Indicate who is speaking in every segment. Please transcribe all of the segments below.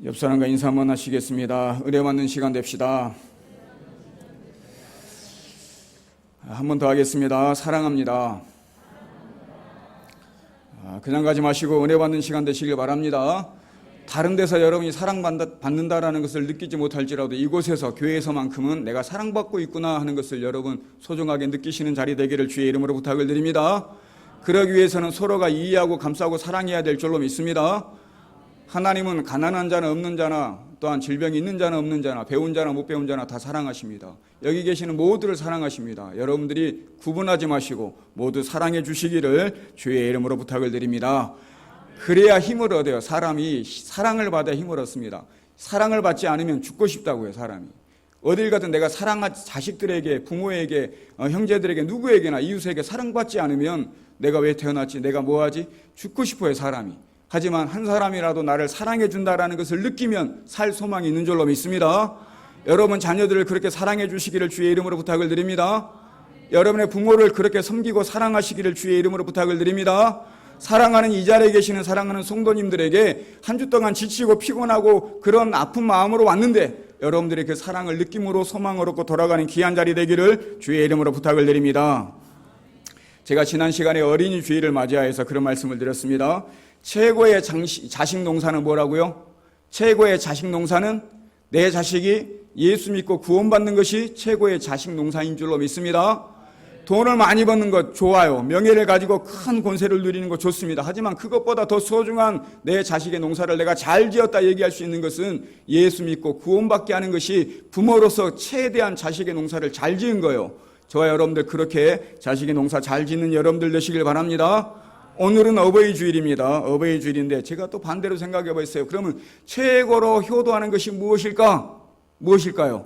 Speaker 1: 옆 사람과 인사 한번 하시겠습니다. 은혜 받는 시간 됩시다. 한 번 더 하겠습니다. 사랑합니다. 그냥 가지 마시고 은혜 받는 시간 되시길 바랍니다. 다른 데서 여러분이 사랑받는다라는 것을 느끼지 못할지라도 이곳에서 교회에서만큼은 내가 사랑받고 있구나 하는 것을 여러분 소중하게 느끼시는 자리 되기를 주의 이름으로 부탁을 드립니다. 그러기 위해서는 서로가 이해하고 감싸고 사랑해야 될 줄로 믿습니다. 하나님은 가난한 자나 없는 자나 또한 질병이 있는 자나 없는 자나 배운 자나 못 배운 자나 다 사랑하십니다. 여기 계시는 모두를 사랑하십니다. 여러분들이 구분하지 마시고 모두 사랑해 주시기를 주의 이름으로 부탁을 드립니다. 그래야 힘을 얻어요. 사람이 사랑을 받아야 힘을 얻습니다. 사랑을 받지 않으면 죽고 싶다고요. 사람이 어딜 가든 내가 자식들에게 부모에게 형제들에게 누구에게나 이웃에게 사랑받지 않으면 내가 왜 태어났지? 내가 뭐하지? 죽고 싶어요. 사람이. 하지만 한 사람이라도 나를 사랑해 준다라는 것을 느끼면 살 소망이 있는 줄로 믿습니다. 여러분 자녀들을 그렇게 사랑해 주시기를 주의 이름으로 부탁을 드립니다. 여러분의 부모를 그렇게 섬기고 사랑하시기를 주의 이름으로 부탁을 드립니다. 사랑하는 이 자리에 계시는 사랑하는 성도님들에게 한 주 동안 지치고 피곤하고 그런 아픈 마음으로 왔는데 여러분들의 그 사랑을 느낌으로 소망을 얻고 돌아가는 귀한 자리 되기를 주의 이름으로 부탁을 드립니다. 제가 지난 시간에 어린이 주일을 맞이하여서 그런 말씀을 드렸습니다. 최고의 자식 농사는 뭐라고요? 최고의 자식 농사는 내 자식이 예수 믿고 구원받는 것이 최고의 자식 농사인 줄로 믿습니다. 돈을 많이 버는 것 좋아요. 명예를 가지고 큰 권세를 누리는 것 좋습니다. 하지만 그것보다 더 소중한 내 자식의 농사를 내가 잘 지었다 얘기할 수 있는 것은 예수 믿고 구원받게 하는 것이 부모로서 최대한 자식의 농사를 잘 지은 거예요. 저와 여러분들 그렇게 자식의 농사 잘 짓는 여러분들 되시길 바랍니다. 오늘은 어버이 주일입니다. 어버이 주일인데 제가 또 반대로 생각해 봤어요. 그러면 최고로 효도하는 것이 무엇일까? 무엇일까요?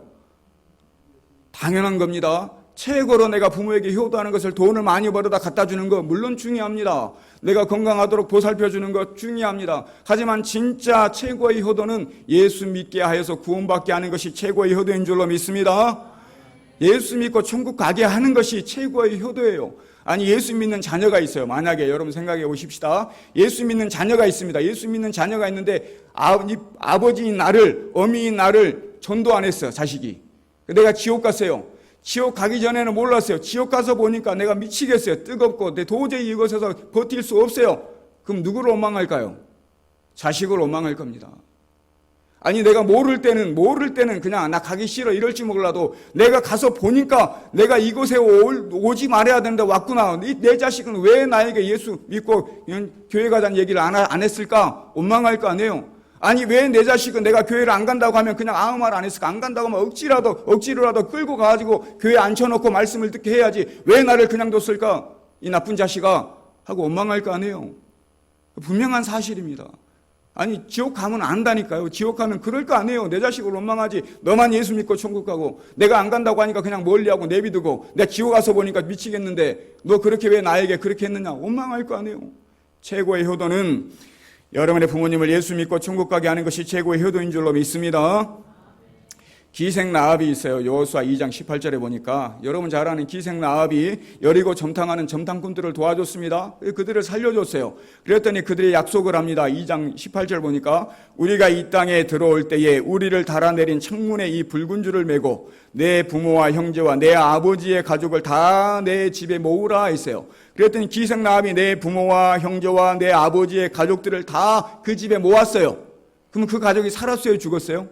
Speaker 1: 당연한 겁니다. 최고로 내가 부모에게 효도하는 것을 돈을 많이 벌어다 갖다 주는 것 물론 중요합니다. 내가 건강하도록 보살펴 주는 것 중요합니다. 하지만 진짜 최고의 효도는 예수 믿게 하여서 구원받게 하는 것이 최고의 효도인 줄로 믿습니다. 예수 믿고 천국 가게 하는 것이 최고의 효도예요. 아니 예수 믿는 자녀가 있어요. 만약에 여러분 생각해 보십시다. 예수 믿는 자녀가 있습니다. 예수 믿는 자녀가 있는데 아버지인 나를 어미인 나를 전도 안 했어. 자식이. 내가 지옥 갔어요. 지옥 가기 전에는 몰랐어요. 지옥 가서 보니까 내가 미치겠어요. 뜨겁고 내 도저히 이곳에서 버틸 수 없어요. 그럼 누구를 원망할까요? 자식을 원망할 겁니다. 아니 내가 모를 때는 그냥 나 가기 싫어 이럴지 몰라도 내가 가서 보니까 내가 이곳에 오지 말아야 되는데 왔구나. 내 자식은 왜 나에게 예수 믿고 교회 가자는 얘기를 안 했을까? 원망할 거 아니에요. 아니 왜 내 자식은 내가 교회를 안 간다고 하면 그냥 아무 말 안 했을까? 안 간다고 하면 억지로라도 끌고 가가지고 교회에 앉혀놓고 말씀을 듣게 해야지 왜 나를 그냥 뒀을까? 이 나쁜 자식아 하고 원망할 거 아니에요. 분명한 사실입니다. 아니 지옥 가면 안다니까요. 지옥 가면 그럴 거 아니에요. 내 자식을 원망하지. 너만 예수 믿고 천국 가고 내가 안 간다고 하니까 그냥 멀리하고 내비두고 내가 지옥 가서 보니까 미치겠는데 너 그렇게 왜 나에게 그렇게 했느냐 원망할 거 아니에요. 최고의 효도는 여러분의 부모님을 예수 믿고 천국 가게 하는 것이 최고의 효도인 줄로 믿습니다. 기생 라합이 있어요. 여호수아 2장 18절에 보니까 여러분 잘 아는 기생 라합이 여리고 점탕하는 점탕꾼들을 도와줬습니다. 그들을 살려줬어요. 그랬더니 그들이 약속을 합니다. 2장 18절 보니까 우리가 이 땅에 들어올 때에 우리를 달아내린 창문에 이 붉은 줄을 메고 내 부모와 형제와 내 아버지의 가족을 다 내 집에 모으라 했어요. 그랬더니 기생 라합이 내 부모와 형제와 내 아버지의 가족들을 다 그 집에 모았어요. 그럼 그 가족이 살았어요? 죽었어요?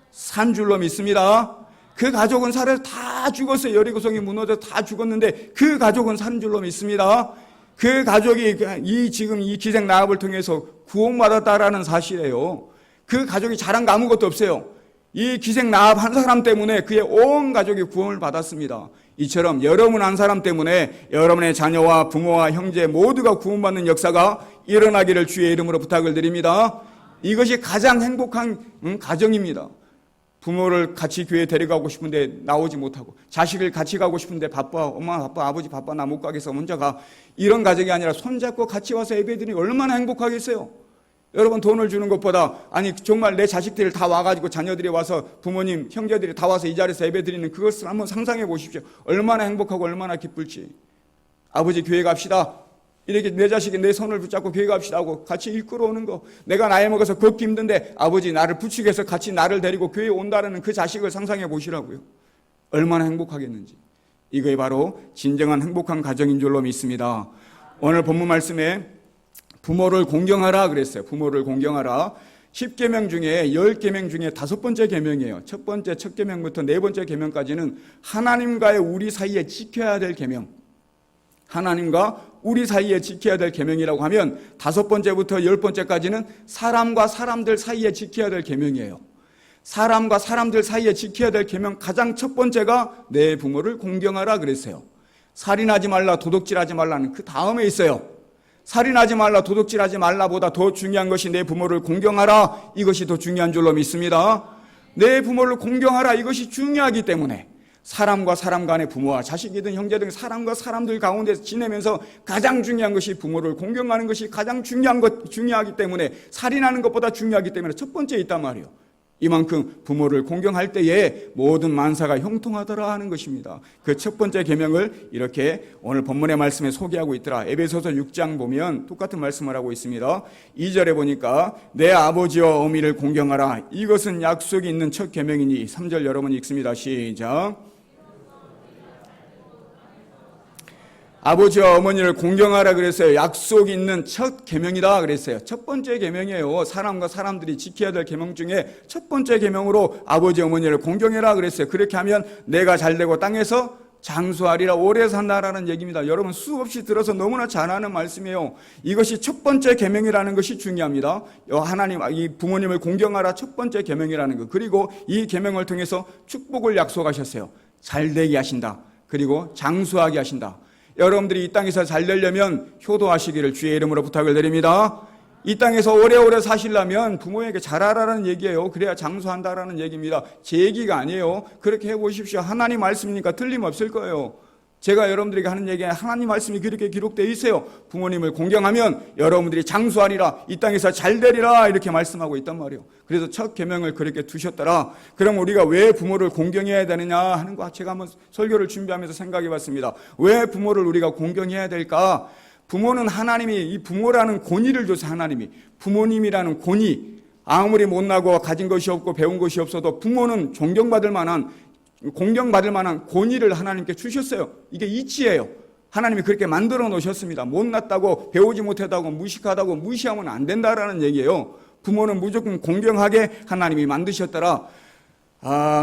Speaker 1: 산 줄로 믿습니다. 그 가족은 살아서 다 죽었어요. 여리고성이 무너져서 다 죽었는데 그 가족은 산 줄로 믿습니다. 그 가족이 지금 이 기생 라합을 통해서 구원받았다라는 사실이에요. 그 가족이 잘한 거 아무것도 없어요. 이 기생 라합 한 사람 때문에 그의 온 가족이 구원을 받았습니다. 이처럼 여러분 한 사람 때문에 여러분의 자녀와 부모와 형제 모두가 구원받는 역사가 일어나기를 주의 이름으로 부탁을 드립니다. 이것이 가장 행복한 가정입니다. 부모를 같이 교회에 데려가고 싶은데 나오지 못하고 자식을 같이 가고 싶은데 바빠. 엄마 바빠. 아버지 바빠. 나 못 가겠어. 먼저 가. 이런 가정이 아니라 손잡고 같이 와서 예배드리니 얼마나 행복하겠어요. 여러분 돈을 주는 것보다 아니 정말 내 자식들이 다 와가지고 자녀들이 와서 부모님 형제들이 다 와서 이 자리에서 예배드리는 그것을 한번 상상해 보십시오. 얼마나 행복하고 얼마나 기쁠지. 아버지 교회 갑시다. 이렇게 내 자식이 내 손을 붙잡고 교회 갑시다 하고 같이 이끌어 오는 거. 내가 나이 먹어서 걷기 힘든데 아버지 나를 부축해서 같이 나를 데리고 교회에 온다는 그 자식을 상상해 보시라고요. 얼마나 행복하겠는지. 이거에 바로 진정한 행복한 가정인 줄로 믿습니다. 오늘 본문 말씀에 부모를 공경하라 그랬어요. 부모를 공경하라. 10계명 중에 10계명 중에 5번째 계명이에요. 첫 번째 첫 계명부터 네 번째 계명까지는 하나님과의 우리 사이에 지켜야 될 계명. 하나님과 우리 사이에 지켜야 될 계명이라고 하면 5번째부터 10번째까지는 사람과 사람들 사이에 지켜야 될 계명이에요. 사람과 사람들 사이에 지켜야 될 계명 가장 첫 번째가 내 부모를 공경하라 그랬어요. 살인하지 말라, 도둑질하지 말라는 그 다음에 있어요. 살인하지 말라, 도둑질하지 말라보다 더 중요한 것이 내 부모를 공경하라. 이것이 더 중요한 줄로 믿습니다. 내 부모를 공경하라. 이것이 중요하기 때문에 사람과 사람 간의 부모와 자식이든 형제 등 사람과 사람들 가운데서 지내면서 가장 중요한 것이 부모를 공경하는 것이 가장 중요하기 때문에 살인하는 것보다 중요하기 때문에 첫 번째에 있단 말이에요. 이만큼 부모를 공경할 때에 모든 만사가 형통하더라 하는 것입니다. 그 첫 번째 계명을 이렇게 오늘 본문의 말씀에 소개하고 있더라. 에베소서 6장 보면 똑같은 말씀을 하고 있습니다. 2절에 보니까 내 아버지와 어미를 공경하라. 이것은 약속이 있는 첫 계명이니 3절 여러분 읽습니다. 시작. 아버지와 어머니를 공경하라 그랬어요. 약속 있는 첫 계명이다 그랬어요. 첫 번째 계명이에요. 사람과 사람들이 지켜야 될 계명 중에 첫 번째 계명으로 아버지 어머니를 공경해라 그랬어요. 그렇게 하면 내가 잘되고 땅에서 장수하리라, 오래 산다라는 얘기입니다. 여러분 수없이 들어서 너무나 잘 아는 말씀이에요. 이것이 첫 번째 계명이라는 것이 중요합니다. 하나님, 이 부모님을 공경하라 첫 번째 계명이라는 것. 그리고 이 계명을 통해서 축복을 약속하셨어요. 잘되게 하신다. 그리고 장수하게 하신다. 여러분들이 이 땅에서 잘 되려면 효도하시기를 주의 이름으로 부탁을 드립니다. 이 땅에서 오래오래 사시려면 부모에게 잘하라는 얘기예요. 그래야 장수한다라는 얘기입니다. 제 얘기가 아니에요. 그렇게 해보십시오. 하나님 말씀이니까 틀림없을 거예요. 제가 여러분들에게 하는 얘기는 하나님 말씀이 그렇게 기록되어 있어요. 부모님을 공경하면 여러분들이 장수하리라, 이 땅에서 잘 되리라 이렇게 말씀하고 있단 말이에요. 그래서 첫 계명을 그렇게 두셨더라. 그럼 우리가 왜 부모를 공경해야 되느냐 하는 거 제가 한번 설교를 준비하면서 생각해 봤습니다. 왜 부모를 우리가 공경해야 될까? 부모는 하나님이 이 부모라는 권위를 줘서 하나님이 부모님이라는 권위, 아무리 못나고 가진 것이 없고 배운 것이 없어도 부모는 존경받을 만한, 공경받을 만한 권위를 하나님께 주셨어요. 이게 이치예요. 하나님이 그렇게 만들어 놓으셨습니다. 못났다고 배우지 못했다고 무식하다고 무시하면 안 된다라는 얘기예요. 부모는 무조건 공경하게 하나님이 만드셨더라.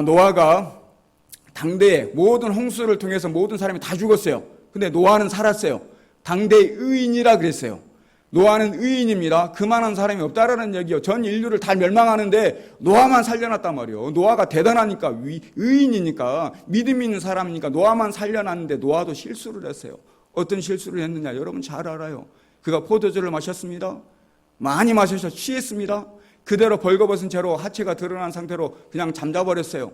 Speaker 1: 노아가 당대에 모든 홍수를 통해서 모든 사람이 다 죽었어요. 근데 노아는 살았어요. 당대의 의인이라 그랬어요. 노아는 의인입니다. 그만한 사람이 없다라는 얘기요. 전 인류를 다 멸망하는데 노아만 살려놨단 말이에요. 노아가 대단하니까, 의인이니까, 믿음 있는 사람이니까 노아만 살려놨는데 노아도 실수를 했어요. 어떤 실수를 했느냐 여러분 잘 알아요. 그가 포도주를 마셨습니다. 많이 마셔서 취했습니다. 그대로 벌거벗은 채로 하체가 드러난 상태로 그냥 잠자버렸어요.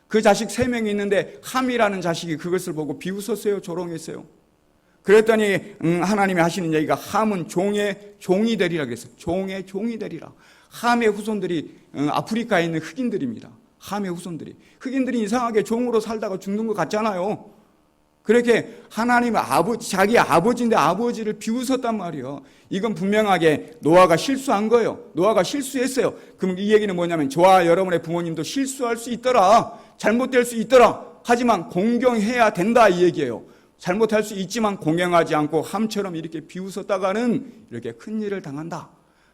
Speaker 1: 그 자식 3명이 있는데 함이라는 자식이 그것을 보고 비웃었어요. 조롱했어요. 그랬더니 하나님이 하시는 얘기가 함은 종의 종이 되리라 그랬어요. 종의 종이 되리라. 함의 후손들이 아프리카에 있는 흑인들입니다. 함의 후손들이. 흑인들이 이상하게 종으로 살다가 죽는 것 같잖아요. 그렇게 하나님 자기 아버지인데 아버지를 비웃었단 말이에요. 이건 분명하게 노아가 실수한 거예요. 노아가 실수했어요. 그럼 이 얘기는 뭐냐면 저와 여러분의 부모님도 실수할 수 있더라. 잘못될 수 있더라. 하지만 공경해야 된다 이 얘기예요. 잘못할 수 있지만 공경하지 않고 함처럼 이렇게 비웃었다가는 이렇게 큰일을 당한다.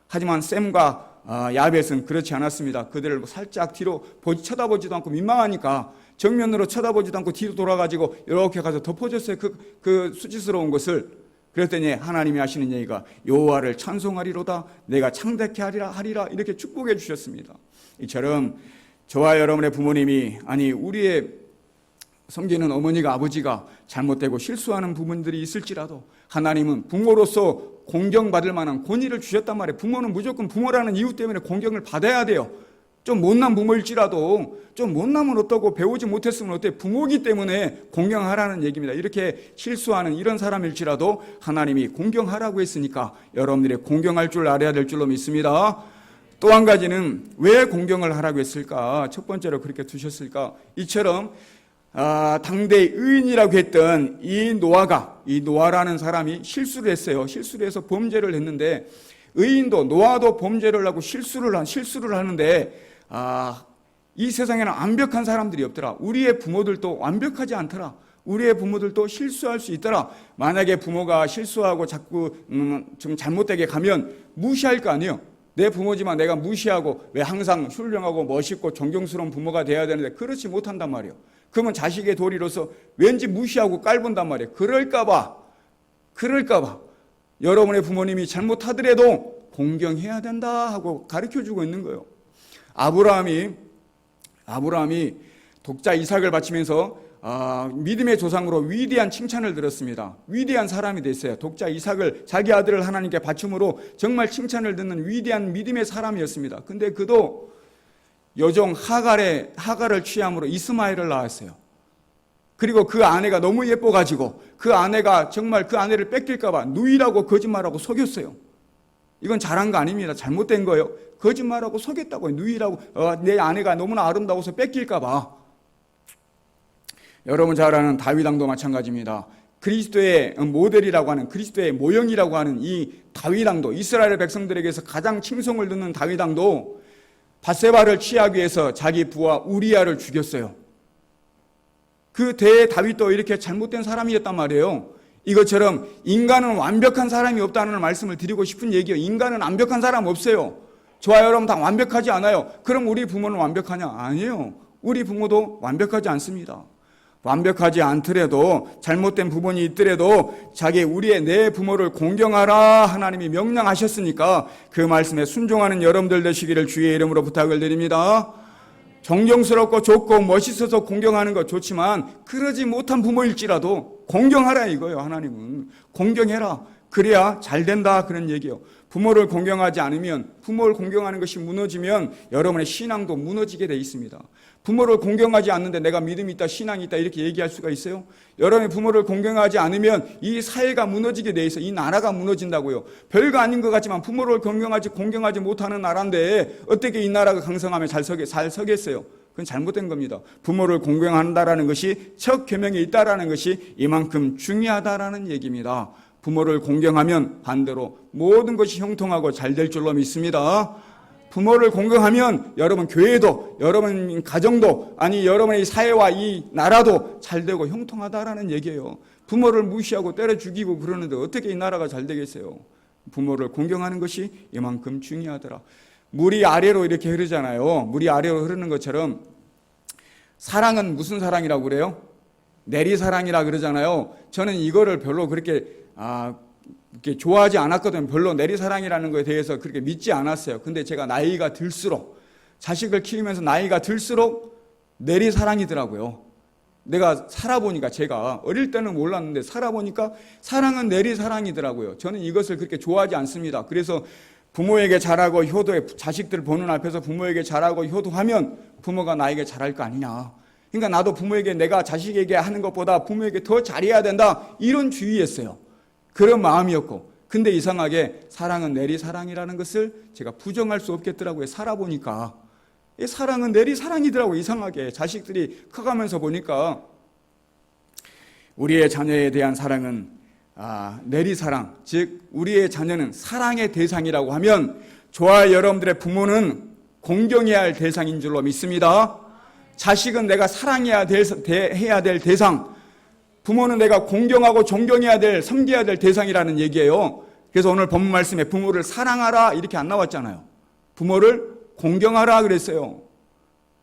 Speaker 1: 하지만 셈과 야벳은 그렇지 않았습니다. 그들을 살짝 뒤로 쳐다보지도 않고 민망하니까 정면으로 쳐다보지도 않고 뒤로 돌아가지고 이렇게 가서 덮어줬어요. 그 수치스러운 것을. 그랬더니 하나님이 하시는 얘기가 여호와를 찬송하리로다. 내가 창대케 하리라 이렇게 축복해 주셨습니다. 이처럼 저와 여러분의 부모님이, 아니 우리의 섬기는 어머니가 아버지가 잘못되고 실수하는 부분들이 있을지라도 하나님은 부모로서 공경받을 만한 권위를 주셨단 말이에요. 부모는 무조건 부모라는 이유 때문에 공경을 받아야 돼요. 좀 못난 부모일지라도, 좀 못나면 어떠고 배우지 못했으면 어때, 부모이기 때문에 공경하라는 얘기입니다. 이렇게 실수하는 이런 사람일지라도 하나님이 공경하라고 했으니까 여러분들이 공경할 줄 알아야 될 줄로 믿습니다. 또 한 가지는 왜 공경을 하라고 했을까? 첫 번째로 그렇게 두셨을까? 이처럼 당대의 의인이라고 했던 이 노아라는 사람이 실수를 했어요. 실수를 해서 범죄를 했는데, 의인도 노아도 범죄를 하고 실수를 하는데, 이 세상에는 완벽한 사람들이 없더라. 우리의 부모들도 완벽하지 않더라. 우리의 부모들도 실수할 수 있더라. 만약에 부모가 실수하고 자꾸 좀 잘못되게 가면 무시할 거 아니에요. 내 부모지만 내가 무시하고 왜 항상 훌륭하고 멋있고 존경스러운 부모가 돼야 되는데 그렇지 못한단 말이에요. 그러면 자식의 도리로서 왠지 무시하고 깔본단 말이에요. 그럴까봐 여러분의 부모님이 잘못하더라도 공경해야 된다 하고 가르쳐주고 있는 거예요. 아브라함이 독자 이삭을 바치면서 믿음의 조상으로 위대한 칭찬을 들었습니다. 위대한 사람이 됐어요. 독자 이삭을 자기 아들을 하나님께 바춤으로 정말 칭찬을 듣는 위대한 믿음의 사람이었습니다. 근데 그도 여종 하갈을 취함으로 이스마엘을 낳았어요. 그리고 그 아내가 너무 예뻐가지고 그 아내가 정말 그 아내를 뺏길까봐 누이라고 거짓말하고 속였어요. 이건 잘한 거 아닙니다. 잘못된 거예요. 거짓말하고 속였다고요. 누이라고 내 아내가 너무나 아름다워서 뺏길까봐. 여러분 잘 아는 다윗 왕도 마찬가지입니다. 그리스도의 모델이라고 하는, 그리스도의 모형이라고 하는 이 다윗 왕도, 이스라엘 백성들에게서 가장 칭송을 듣는 다윗 왕도 밧세바를 취하기 위해서 자기 부하 우리아를 죽였어요. 그 대 다윗도 이렇게 잘못된 사람이었단 말이에요. 이것처럼 인간은 완벽한 사람이 없다는 말씀을 드리고 싶은 얘기예요. 인간은 완벽한 사람 없어요. 저와 여러분 다 완벽하지 않아요. 그럼 우리 부모는 완벽하냐? 아니에요. 우리 부모도 완벽하지 않습니다. 완벽하지 않더라도, 잘못된 부분이 있더라도 내 부모를 공경하라 하나님이 명령하셨으니까 그 말씀에 순종하는 여러분들 되시기를 주의 이름으로 부탁을 드립니다. 존경스럽고 좋고 멋있어서 공경하는 것 좋지만 그러지 못한 부모일지라도 공경하라 이거예요. 하나님은 공경해라. 그래야 잘 된다 그런 얘기예요. 부모를 공경하지 않으면, 부모를 공경하는 것이 무너지면 여러분의 신앙도 무너지게 돼 있습니다. 부모를 공경하지 않는데 내가 믿음이 있다, 신앙이 있다 이렇게 얘기할 수가 있어요? 여러분의 부모를 공경하지 않으면 이 사회가 무너지게 돼 있어요. 이 나라가 무너진다고요. 별거 아닌 것 같지만 부모를 공경하지 못하는 나라인데 어떻게 이 나라가 강성하면 잘 서겠어요? 그건 잘못된 겁니다. 부모를 공경한다라는 것이 첫 계명에 있다라는 것이 이만큼 중요하다라는 얘기입니다. 부모를 공경하면 반대로 모든 것이 형통하고 잘 될 줄로 믿습니다. 부모를 공경하면 여러분 교회도, 여러분 가정도, 아니 여러분의 사회와 이 나라도 잘 되고 형통하다라는 얘기예요. 부모를 무시하고 때려 죽이고 그러는데 어떻게 이 나라가 잘 되겠어요? 부모를 공경하는 것이 이만큼 중요하더라. 물이 아래로 이렇게 흐르잖아요. 물이 아래로 흐르는 것처럼 사랑은 무슨 사랑이라고 그래요? 내리사랑이라 그러잖아요. 저는 이거를 별로 그렇게 좋아하지 않았거든요. 별로 내리사랑이라는 것에 대해서 그렇게 믿지 않았어요. 근데 제가 나이가 들수록, 자식을 키우면서 나이가 들수록 내리사랑이더라고요. 내가 살아보니까, 제가 어릴 때는 몰랐는데 살아보니까 사랑은 내리사랑이더라고요. 저는 이것을 그렇게 좋아하지 않습니다. 그래서 부모에게 잘하고 효도해, 자식들 보는 앞에서 부모에게 잘하고 효도하면 부모가 나에게 잘할 거 아니냐. 그러니까 나도 부모에게, 내가 자식에게 하는 것보다 부모에게 더 잘해야 된다, 이런 주의였어요. 그런 마음이었고, 근데 이상하게 사랑은 내리사랑이라는 것을 제가 부정할 수 없겠더라고요. 살아보니까 사랑은 내리사랑이더라고요. 이상하게 자식들이 커가면서 보니까 우리의 자녀에 대한 사랑은 내리사랑, 즉 우리의 자녀는 사랑의 대상이라고 하면 저와 여러분들의 부모는 공경해야 할 대상인 줄로 믿습니다. 자식은 내가 사랑해야 될 대상, 부모는 내가 공경하고 존경해야 될, 섬겨야 될 대상이라는 얘기예요. 그래서 오늘 본문 말씀에 부모를 사랑하라 이렇게 안 나왔잖아요. 부모를 공경하라 그랬어요.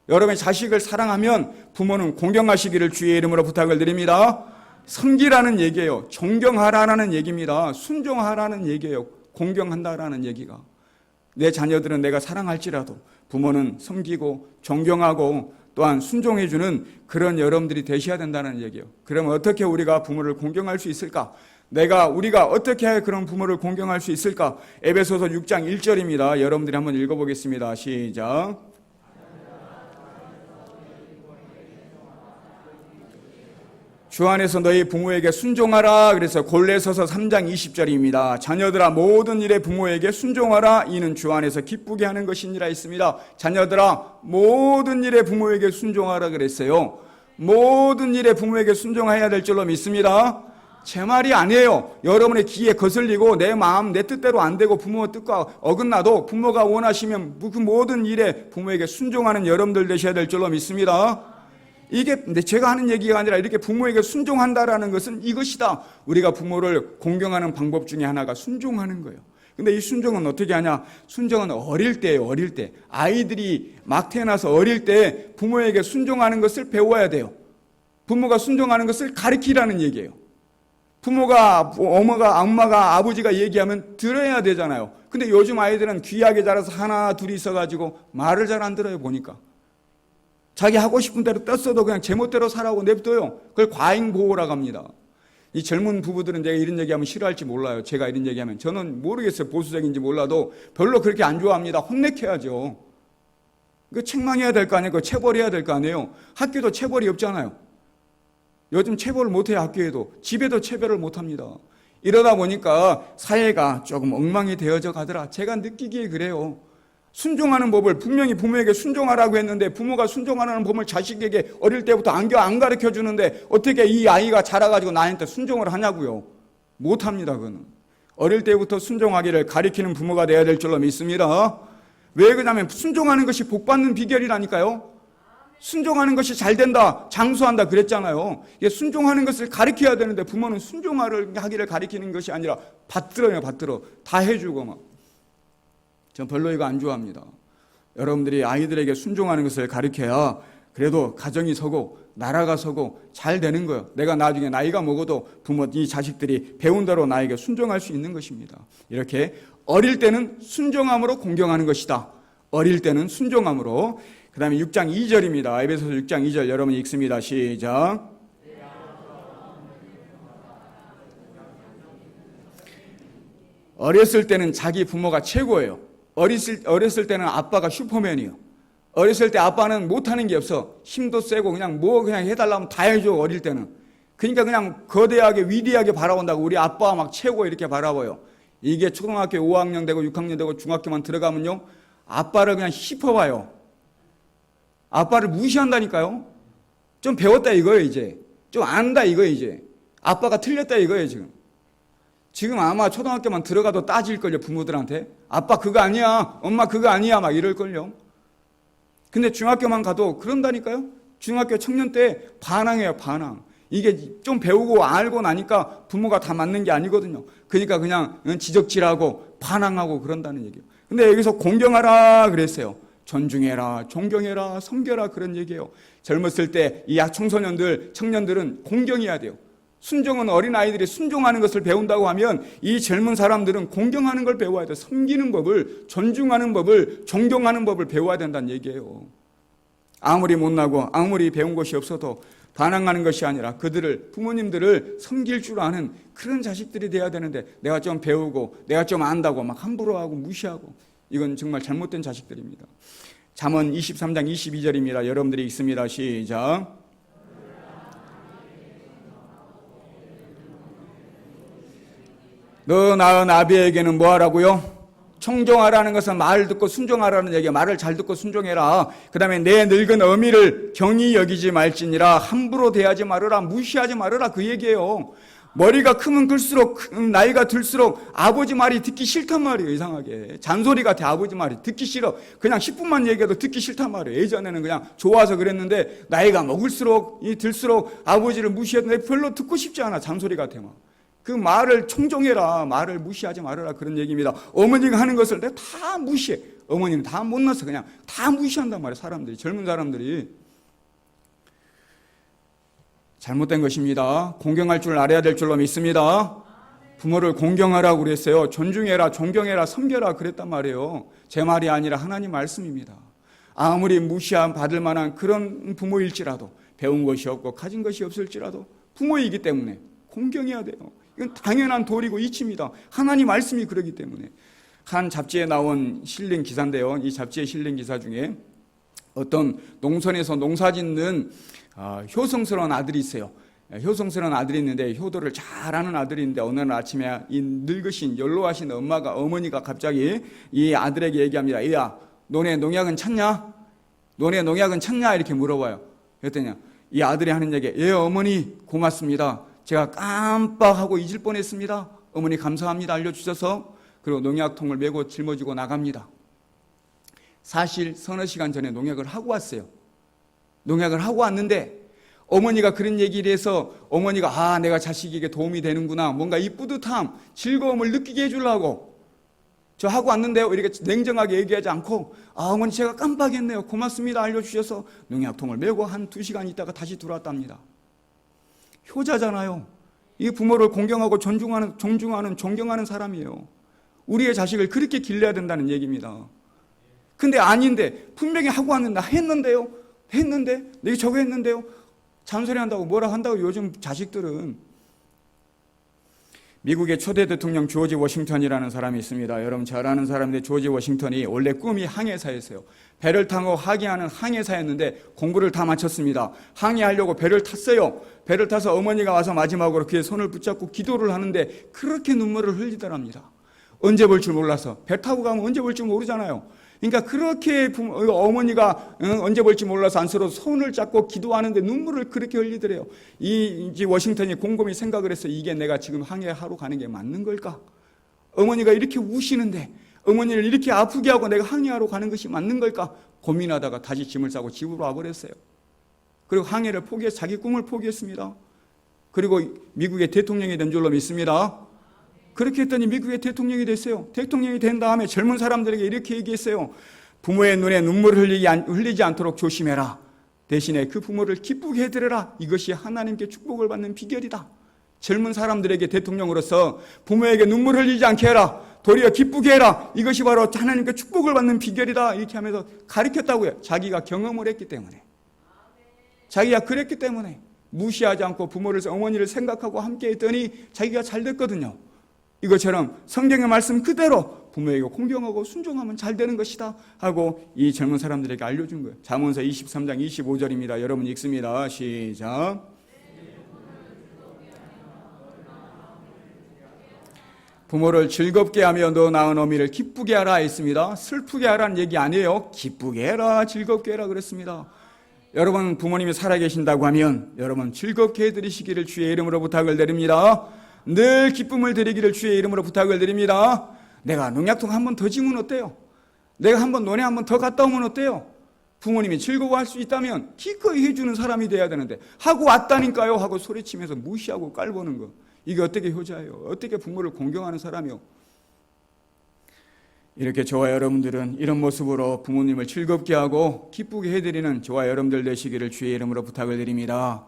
Speaker 1: 여러분의 자식을 사랑하면 부모는 공경하시기를 주의 이름으로 부탁을 드립니다. 섬기라는 얘기예요. 존경하라는 얘기입니다. 순종하라는 얘기예요. 공경한다라는 얘기가. 내 자녀들은 내가 사랑할지라도 부모는 섬기고 존경하고 또한 순종해주는 그런 여러분들이 되셔야 된다는 얘기예요. 그러면 어떻게 우리가 부모를 공경할 수 있을까? 우리가 어떻게 그런 부모를 공경할 수 있을까? 에베소서 6장 1절입니다. 여러분들이 한번 읽어보겠습니다. 시작. 주 안에서 너희 부모에게 순종하라. 그래서 골로새서 3장 20절입니다. 자녀들아 모든 일에 부모에게 순종하라. 이는 주 안에서 기쁘게 하는 것이니라 있습니다. 자녀들아 모든 일에 부모에게 순종하라 그랬어요. 모든 일에 부모에게 순종해야 될 줄로 믿습니다. 제 말이 아니에요. 여러분의 귀에 거슬리고 내 마음 내 뜻대로 안 되고 부모 뜻과 어긋나도 부모가 원하시면 그 모든 일에 부모에게 순종하는 여러분들 되셔야 될 줄로 믿습니다. 이게 제가 하는 얘기가 아니라 이렇게 부모에게 순종한다라는 것은 이것이다. 우리가 부모를 공경하는 방법 중에 하나가 순종하는 거예요. 근데 이 순종은 어떻게 하냐? 순종은 어릴 때예요. 어릴 때. 아이들이 막 태어나서 어릴 때 부모에게 순종하는 것을 배워야 돼요. 부모가 순종하는 것을 가르치라는 얘기예요. 부모가, 엄마가, 아버지가 얘기하면 들어야 되잖아요. 근데 요즘 아이들은 귀하게 자라서 하나, 둘이 있어가지고 말을 잘 안 들어요, 보니까. 자기 하고 싶은 대로 떴어도 그냥 제멋대로 살라고 냅둬요. 그걸 과잉보호라고 합니다. 이 젊은 부부들은 내가 이런 얘기하면 싫어할지 몰라요. 제가 이런 얘기하면. 저는 모르겠어요. 보수적인지 몰라도 별로 그렇게 안 좋아합니다. 혼내켜야죠. 그 책망해야 될 거 아니에요. 그 체벌해야 될 거 아니에요. 학교도 체벌이 없잖아요. 요즘 체벌을 못해요. 학교에도. 집에도 체벌을 못합니다. 이러다 보니까 사회가 조금 엉망이 되어져 가더라. 제가 느끼기에 그래요. 순종하는 법을 분명히 부모에게 순종하라고 했는데 부모가 순종하는 법을 자식에게 어릴 때부터 안 가르쳐 주는데 어떻게 이 아이가 자라가지고 나한테 순종을 하냐고요. 못합니다. 그거는. 어릴 때부터 순종하기를 가르치는 부모가 되어야 될 줄로 믿습니다. 왜 그러냐면 순종하는 것이 복받는 비결이라니까요. 순종하는 것이 잘 된다, 장수한다 그랬잖아요. 이게 순종하는 것을 가르쳐야 되는데 부모는 순종하기를 가르치는 것이 아니라 받들어요. 다 해주고 막. 전 별로 이거 안 좋아합니다. 여러분들이 아이들에게 순종하는 것을 가르쳐야 그래도 가정이 서고 나라가 서고 잘 되는 거예요. 내가 나중에 나이가 먹어도 이 자식들이 배운 대로 나에게 순종할 수 있는 것입니다. 이렇게 어릴 때는 순종함으로 공경하는 것이다. 어릴 때는 순종함으로. 그 다음에 6장 2절입니다. 에베소서 6장 2절 여러분 읽습니다. 시작. 어렸을 때는 자기 부모가 최고예요. 어렸을 때는 아빠가 슈퍼맨이에요. 어렸을 때 아빠는 못하는 게 없어. 힘도 세고 그냥 해달라면 다 해줘. 어릴 때는. 그러니까 그냥 거대하게 위대하게 바라본다고. 우리 아빠가 막 최고 이렇게 바라봐요. 이게 초등학교 5학년 되고 6학년 되고 중학교만 들어가면요, 아빠를 그냥 씹어봐요. 아빠를 무시한다니까요. 좀 배웠다 이거예요. 이제 좀 안다 이거예요. 이제 아빠가 틀렸다 이거예요. 지금 아마 초등학교만 들어가도 따질걸요. 부모들한테. 아빠 그거 아니야, 엄마 그거 아니야 막 이럴걸요. 근데 중학교만 가도 그런다니까요. 중학교 청년 때 반항해요. 반항. 이게 좀 배우고 알고 나니까 부모가 다 맞는 게 아니거든요. 그러니까 그냥 지적질하고 반항하고 그런다는 얘기예요. 근데 여기서 공경하라 그랬어요. 존중해라, 존경해라, 섬겨라 그런 얘기예요. 젊었을 때 이 청소년들, 청년들은 공경해야 돼요. 순종은 어린아이들이 순종하는 것을 배운다고 하면 이 젊은 사람들은 공경하는 걸 배워야 돼요. 섬기는 법을, 존중하는 법을, 존경하는 법을 배워야 된다는 얘기예요. 아무리 못나고 아무리 배운 것이 없어도 반항하는 것이 아니라 그들을, 부모님들을 섬길 줄 아는 그런 자식들이 돼야 되는데 내가 좀 배우고 내가 좀 안다고 막 함부로 하고 무시하고 이건 정말 잘못된 자식들입니다. 잠언 23장 22절입니다. 여러분들이 읽습니다. 시작. 너 낳은 아비에게는 뭐 하라고요? 청종하라는 것은 말 듣고 순종하라는 얘기야. 말을 잘 듣고 순종해라. 그 다음에 내 늙은 어미를 경히 여기지 말지니라. 함부로 대하지 말으라. 무시하지 말으라. 그 얘기예요. 머리가 크면 클수록, 나이가 들수록 아버지 말이 듣기 싫단 말이에요. 이상하게. 잔소리 같아. 아버지 말이 듣기 싫어. 그냥 10분만 얘기해도 듣기 싫단 말이에요. 예전에는 그냥 좋아서 그랬는데 나이가 먹을수록, 들수록 아버지를 무시해도 별로 듣고 싶지 않아. 잔소리 같아 막. 그 말을 청종해라. 말을 무시하지 말아라. 그런 얘기입니다. 어머니가 하는 것을 내가 다 무시해. 어머니는 다 못나서 그냥 다 무시한단 말이에요. 사람들이, 젊은 사람들이. 잘못된 것입니다. 공경할 줄 알아야 될 줄로 믿습니다. 부모를 공경하라고 그랬어요. 존중해라, 존경해라, 섬겨라 그랬단 말이에요. 제 말이 아니라 하나님 말씀입니다. 아무리 무시함 받을 만한 그런 부모일지라도, 배운 것이 없고 가진 것이 없을지라도 부모이기 때문에 공경해야 돼요. 이건 당연한 도리고 이치입니다. 하나님 말씀이 그러기 때문에. 한 잡지에 나온 실린 기사인데요. 이 잡지에 실린 기사 중에 어떤 농촌에서 농사짓는 효성스러운 아들이 있어요. 효성스러운 아들이 있는데 효도를 잘하는 아들이 있는데 어느 날 아침에 이 늙으신 연로하신 어머니가 갑자기 이 아들에게 얘기합니다. 야, 너네 농약은 찼냐? 너네 농약은 찼냐? 이렇게 물어봐요. 그랬더니 이 아들이 하는 얘기, 예 어머니 고맙습니다. 제가 깜빡하고 잊을 뻔했습니다. 어머니 감사합니다. 알려주셔서. 그리고 농약통을 메고 짊어지고 나갑니다. 사실 서너 시간 전에 농약을 하고 왔어요. 농약을 하고 왔는데 어머니가 그런 얘기를 해서 어머니가 내가 자식에게 도움이 되는구나, 뭔가 이 뿌듯함, 즐거움을 느끼게 해주려고 저 하고 왔는데요, 이렇게 냉정하게 얘기하지 않고 어머니 제가 깜빡했네요, 고맙습니다 알려주셔서 농약통을 메고 한 2시간 있다가 다시 들어왔답니다. 효자잖아요. 이 부모를 공경하고 존경하는 사람이에요. 우리의 자식을 그렇게 길러야 된다는 얘기입니다. 근데 아닌데 분명히 하고 왔는데 했는데 내가 저거 했는데요, 잔소리한다고 뭐라 한다고. 요즘 자식들은. 미국의 초대 대통령 조지 워싱턴이라는 사람이 있습니다. 여러분 잘 아는 사람인데, 조지 워싱턴이 원래 꿈이 항해사였어요. 배를 타고 항해하는 항해사였는데 공부를 다 마쳤습니다. 항해하려고 배를 탔어요. 배를 타서 어머니가 와서 마지막으로 그의 손을 붙잡고 기도를 하는데 그렇게 눈물을 흘리더랍니다. 언제 볼 줄 몰라서. 배 타고 가면 언제 볼 줄 모르잖아요. 그러니까 그렇게 어머니가 언제 볼지 몰라서 안쓰러워 손을 잡고 기도하는데 눈물을 그렇게 흘리더래요. 이제 워싱턴이 곰곰이 생각을 했어요. 이게 내가 지금 항해하러 가는 게 맞는 걸까? 어머니가 이렇게 우시는데, 어머니를 이렇게 아프게 하고 내가 항해하러 가는 것이 맞는 걸까? 고민하다가 다시 짐을 싸고 집으로 와버렸어요. 그리고 항해를 포기해서 자기 꿈을 포기했습니다. 그리고 미국의 대통령이 된 줄로 믿습니다. 그렇게 했더니 미국의 대통령이 됐어요. 대통령이 된 다음에 젊은 사람들에게 이렇게 얘기했어요. 부모의 눈에 눈물을 흘리지 않도록 조심해라. 대신에 그 부모를 기쁘게 해드려라. 이것이 하나님께 축복을 받는 비결이다. 젊은 사람들에게 대통령으로서 부모에게 눈물을 흘리지 않게 해라, 도리어 기쁘게 해라, 이것이 바로 하나님께 축복을 받는 비결이다. 이렇게 하면서 가르쳤다고요. 자기가 경험을 했기 때문에. 자기가 그랬기 때문에 무시하지 않고 부모를, 어머니를 생각하고 함께 했더니 자기가 잘 됐거든요. 이것처럼 성경의 말씀 그대로 부모에게 공경하고 순종하면 잘 되는 것이다 하고 이 젊은 사람들에게 알려준 거예요. 잠언서 23장 25절입니다. 여러분 읽습니다. 시작. 부모를 즐겁게 하며 너 낳은 어미를 기쁘게 하라 했습니다. 슬프게 하라는 얘기 아니에요. 기쁘게 해라, 즐겁게 해라 그랬습니다. 여러분 부모님이 살아계신다고 하면 여러분 즐겁게 해드리시기를 주의 이름으로 부탁을 드립니다. 늘 기쁨을 드리기를 주의 이름으로 부탁을 드립니다. 내가 농약통 한 번 더 지면 어때요? 내가 한번 논에 한 번 더 갔다 오면 어때요? 부모님이 즐거워할 수 있다면 기꺼이 해주는 사람이 돼야 되는데, 하고 왔다니까요 하고 소리치면서 무시하고 깔보는 거, 이게 어떻게 효자예요? 어떻게 부모를 공경하는 사람이요? 이렇게 저와 여러분들은 이런 모습으로 부모님을 즐겁게 하고 기쁘게 해드리는 저와 여러분들 되시기를 주의 이름으로 부탁을 드립니다.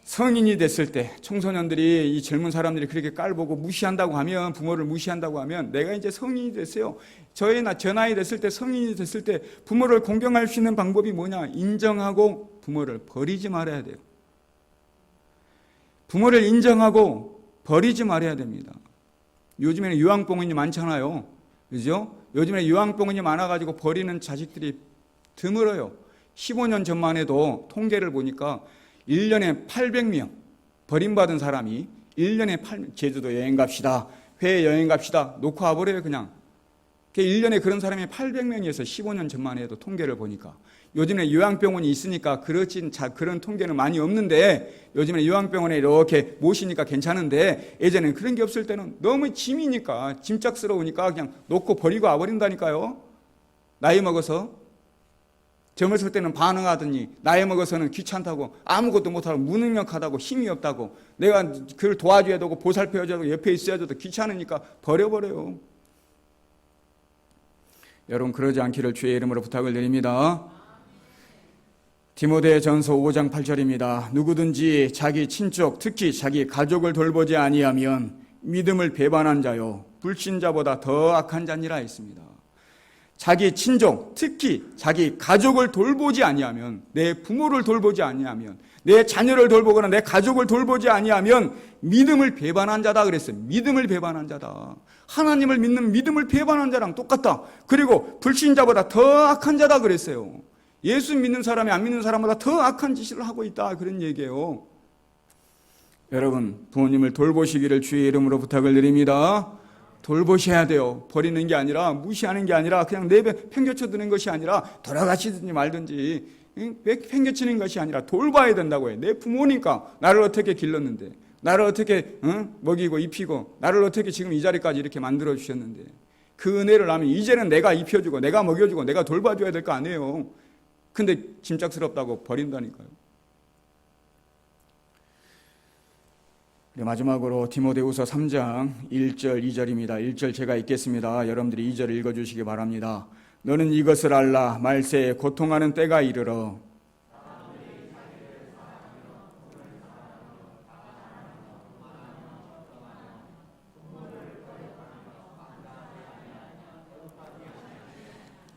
Speaker 1: 성인이 됐을 때 청소년들이, 이 젊은 사람들이 그렇게 깔보고 무시한다고 하면, 부모를 무시한다고 하면, 내가 이제 성인이 됐어요. 저 나이 됐을 때, 성인이 됐을 때 부모를 공경할 수 있는 방법이 뭐냐? 인정하고 부모를 버리지 말아야 돼요. 부모를 인정하고 버리지 말아야 됩니다. 요즘에는 유황병원이 많잖아요. 그죠? 요즘에 유황병원이 많아가지고 버리는 자식들이 드물어요. 15년 전만 해도 통계를 보니까 1년에 800명 버림받은 사람이 1년에 제주도 여행 갑시다, 해외 여행 갑시다 놓고 와버려요. 그냥 1년에 그런 사람이 800명이어서 15년 전만 해도 통계를 보니까. 요즘에 요양병원이 있으니까 그런 통계는 많이 없는데, 요즘에 요양병원에 이렇게 모시니까 괜찮은데, 예전에는 그런 게 없을 때는 너무 짐이니까, 짐짝스러우니까 그냥 놓고 버리고 와버린다니까요. 나이 먹어서. 젊었을 때는 반응하더니 나이 먹어서는 귀찮다고, 아무것도 못하고 무능력하다고, 힘이 없다고, 내가 그를 도와줘야 되고 보살펴야 되고 옆에 있어야 돼도 귀찮으니까 버려버려요. 여러분 그러지 않기를 주의 이름으로 부탁을 드립니다. 디모데전서 5장 8절입니다. 누구든지 자기 친족, 특히 자기 가족을 돌보지 아니하면 믿음을 배반한 자요 불신자보다 더 악한 자니라 했습니다. 자기 친족, 특히 자기 가족을 돌보지 아니하면, 내 부모를 돌보지 아니하면, 내 자녀를 돌보거나 내 가족을 돌보지 아니하면 믿음을 배반한 자다 그랬어요. 믿음을 배반한 자다. 하나님을 믿는 믿음을 배반한 자랑 똑같다. 그리고 불신자보다 더 악한 자다 그랬어요. 예수 믿는 사람이 안 믿는 사람보다 더 악한 짓을 하고 있다, 그런 얘기예요. 여러분 부모님을 돌보시기를 주의 이름으로 부탁을 드립니다. 돌보셔야 돼요. 버리는 게 아니라, 무시하는 게 아니라, 그냥 내팽겨쳐 드는 것이 아니라 돌아가시든지 말든지 팽개치는 것이 아니라 돌봐야 된다고요. 내 부모니까 나를 어떻게 길렀는데, 나를 어떻게 먹이고 입히고, 나를 어떻게 지금 이 자리까지 이렇게 만들어 주셨는데, 그 은혜를 하면 이제는 내가 입혀주고 내가 먹여주고 내가 돌봐줘야 될 거 아니에요. 근데 짐작스럽다고 버린다니까요. 마지막으로 디모데후서 3장 1절 2절입니다. 1절 제가 읽겠습니다. 여러분들이 2절을 읽어주시기 바랍니다. 너는 이것을 알라. 말세에 고통하는 때가 이르러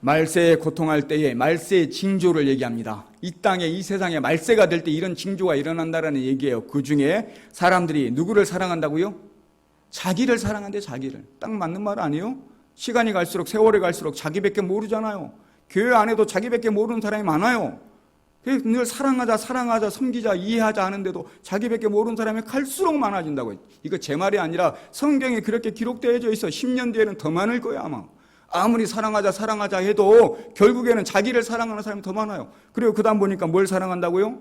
Speaker 1: 말세에 고통할 때에 말세의 징조를 얘기합니다. 이 땅에 이 세상에 말세가 될 때 이런 징조가 일어난다는 얘기예요. 그 중에 사람들이 누구를 사랑한다고요? 자기를 사랑한대. 자기를. 딱 맞는 말 아니에요? 시간이 갈수록 세월이 갈수록 자기밖에 모르잖아요. 교회 안에도 자기밖에 모르는 사람이 많아요. 늘 사랑하자 사랑하자 섬기자 이해하자 하는데도 자기밖에 모르는 사람이 갈수록 많아진다고요. 이거 제 말이 아니라 성경에 그렇게 기록되어져 있어. 10년 뒤에는 더 많을 거예요 아마. 아무리 사랑하자 사랑하자 해도 결국에는 자기를 사랑하는 사람이 더 많아요. 그리고 그 다음 보니까 뭘 사랑한다고요?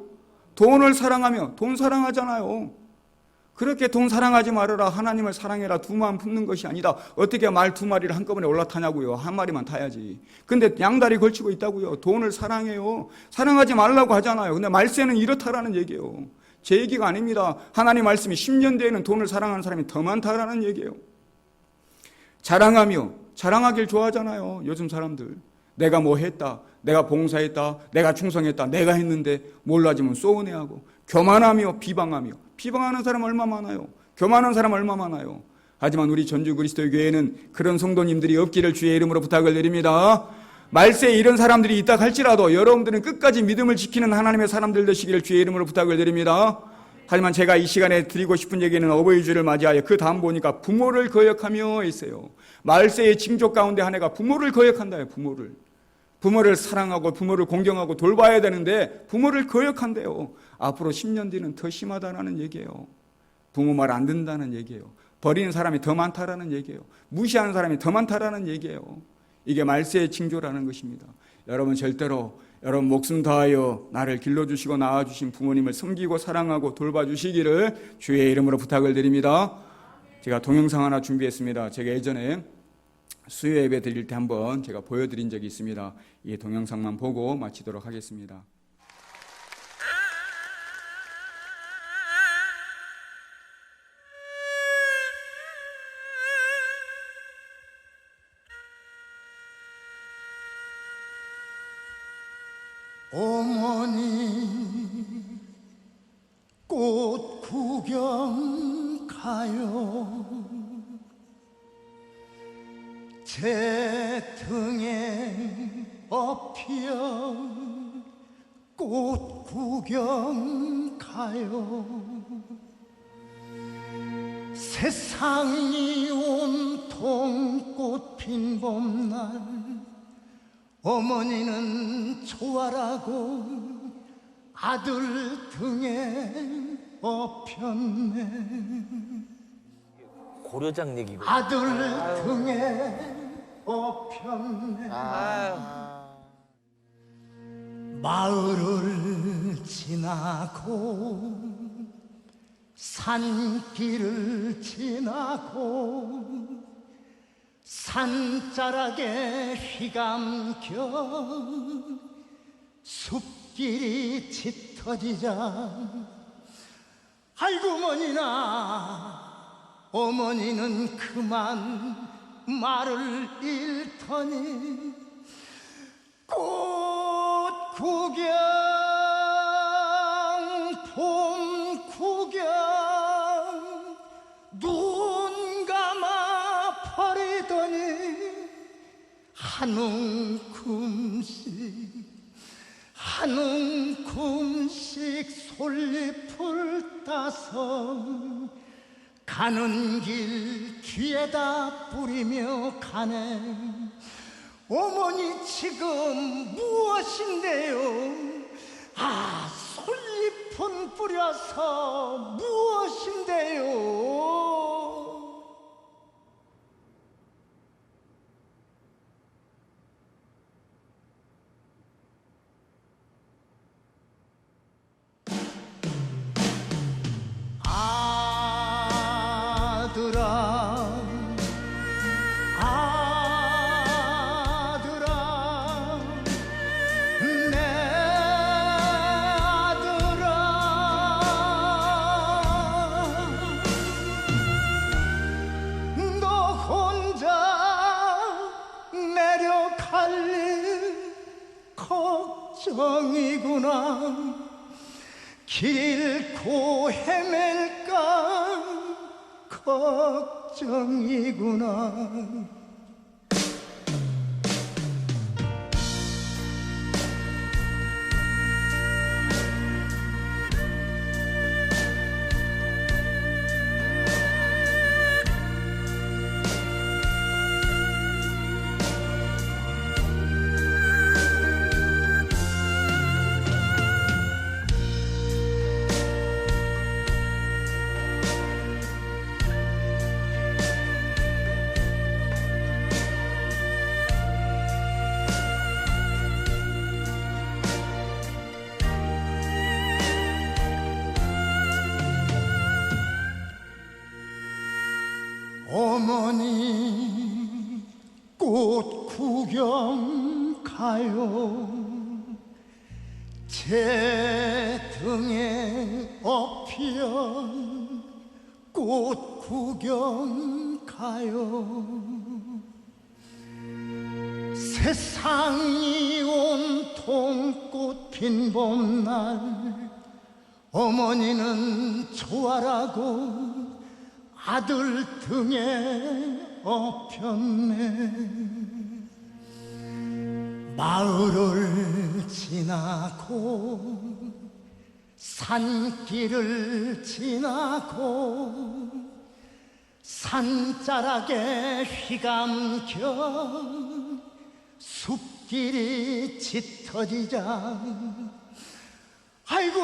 Speaker 1: 돈을 사랑하며 돈 사랑하잖아요. 그렇게 돈 사랑하지 말아라 하나님을 사랑해라 두 마음 품는 것이 아니다. 어떻게 말 두 마리를 한꺼번에 올라타냐고요. 한 마리만 타야지. 근데 양다리 걸치고 있다고요. 돈을 사랑해요. 사랑하지 말라고 하잖아요. 근데 말세는 이렇다라는 얘기예요. 제 얘기가 아닙니다. 하나님 말씀이 10년 뒤에는 돈을 사랑하는 사람이 더 많다라는 얘기예요. 자랑하며 자랑하길 좋아하잖아요. 요즘 사람들. 내가 뭐 했다. 내가 봉사했다. 내가 충성했다. 내가 했는데 몰라지면 쏘은해하고 교만하며 비방하며. 비방하는 사람 얼마 많아요. 교만한 사람 얼마 많아요. 하지만 우리 전주 그리스도의 교회는 그런 성도님들이 없기를 주의 이름으로 부탁을 드립니다. 말세에 이런 사람들이 있다 할지라도 여러분들은 끝까지 믿음을 지키는 하나님의 사람들 되시기를 주의 이름으로 부탁을 드립니다. 하지만 제가 이 시간에 드리고 싶은 얘기는 어버이 주를 맞이하여 그 다음 보니까 부모를 거역하며 있어요. 말세의 징조 가운데 한 해가 부모를 거역한다요. 부모를 사랑하고 부모를 공경하고 돌봐야 되는데 부모를 거역한대요. 앞으로 10년 뒤는 더 심하다는 얘기예요. 부모 말 안 듣는다는 얘기예요. 버리는 사람이 더 많다라는 얘기예요. 무시하는 사람이 더 많다라는 얘기예요. 이게 말세의 징조라는 것입니다. 여러분 절대로 여러분 목숨 다하여 나를 길러주시고 낳아주신 부모님을 섬기고 사랑하고 돌봐주시기를 주의 이름으로 부탁을 드립니다. 제가 동영상 하나 준비했습니다. 제가 예전에 수요 예배 드릴 때 한번 제가 보여드린 적이 있습니다. 이 동영상만 보고 마치도록 하겠습니다.
Speaker 2: 어머니 꽃 구경 가요. 제 등에 업혀 꽃 구경 가요. 세상이 온통 꽃 핀 봄날 어머니는 좋아라고 아들 등에 업혔네.
Speaker 3: 고려장 얘기고.
Speaker 2: 아들 등에 업혔네. 마을을 지나고 산길을 지나고 산자락에 휘감겨 숲길이 짙어지자 아이고 머니나 어머니는 그만 말을 잃더니 꽃 구경 봄 구경 눈 감아 버리더니 한 움큼씩 솔잎을 따서 가는 길 귀에다 뿌리며 가네. 어머니 지금 무엇인데요? 아, 솔잎은 뿌려서 무엇인데요? 걱정이구나. 길 잃고 헤맬까 걱정이구나. 어머니 꽃 구경 가요. 제 등에 업힌 꽃 구경 가요. 세상이 온통 꽃핀 봄날 어머니는 좋아라고 아들 등에 업혔네. 마을을 지나고 산길을 지나고 산자락에 휘감겨 숲길이 짙어지자 아이고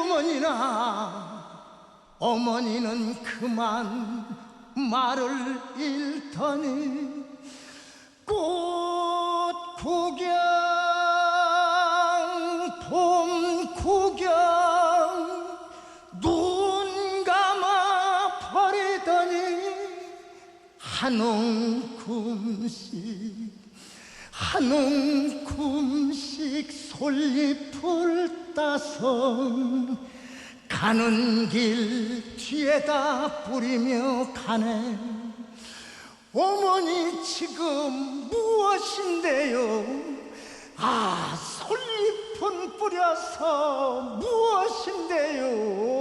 Speaker 2: 어머니는 그만 말을 잃더니 꽃 구경 봄 구경 눈 감아 버리더니 한 움큼씩 솔잎을 따서 가는 길 뒤에다 뿌리며 가네. 어머니 지금 무엇인데요? 아, 솔잎은 뿌려서 무엇인데요?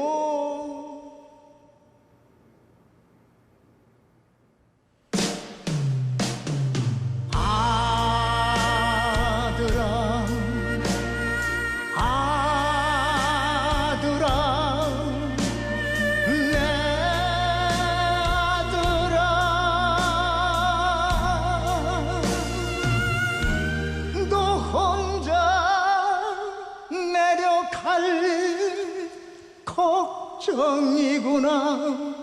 Speaker 2: 걱정이구나.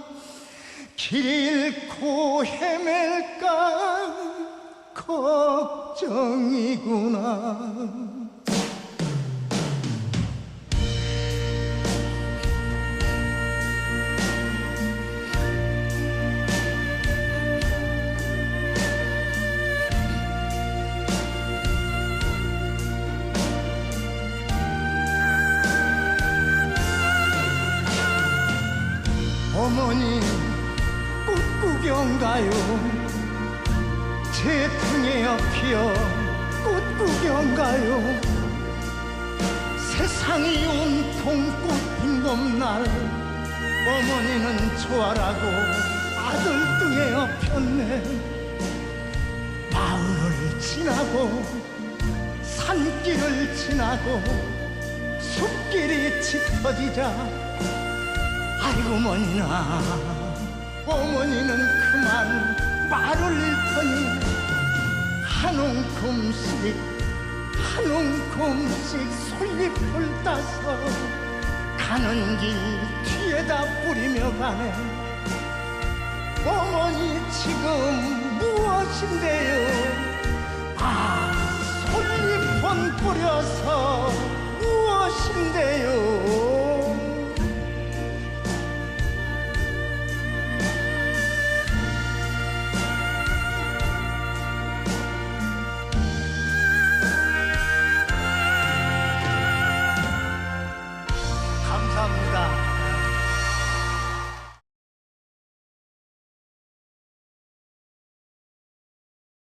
Speaker 2: 길 잃고 헤맬까 걱정이구나. 어머니 꽃 구경 가요. 제 등에 업혀 꽃 구경 가요. 세상이 온통 꽃핀 봄날 어머니는 좋아라고 아들 등에 업혔네. 마을을 지나고 산길을 지나고 숲길이 짙어지자 아이고 어머니는 그만 말을 잃더니 한 움큼씩 솔잎을 따서 가는 길 뒤에다 뿌리며 가네. 어머니 지금 무엇인데요? 아, 솔잎은 뿌려서 무엇인데요?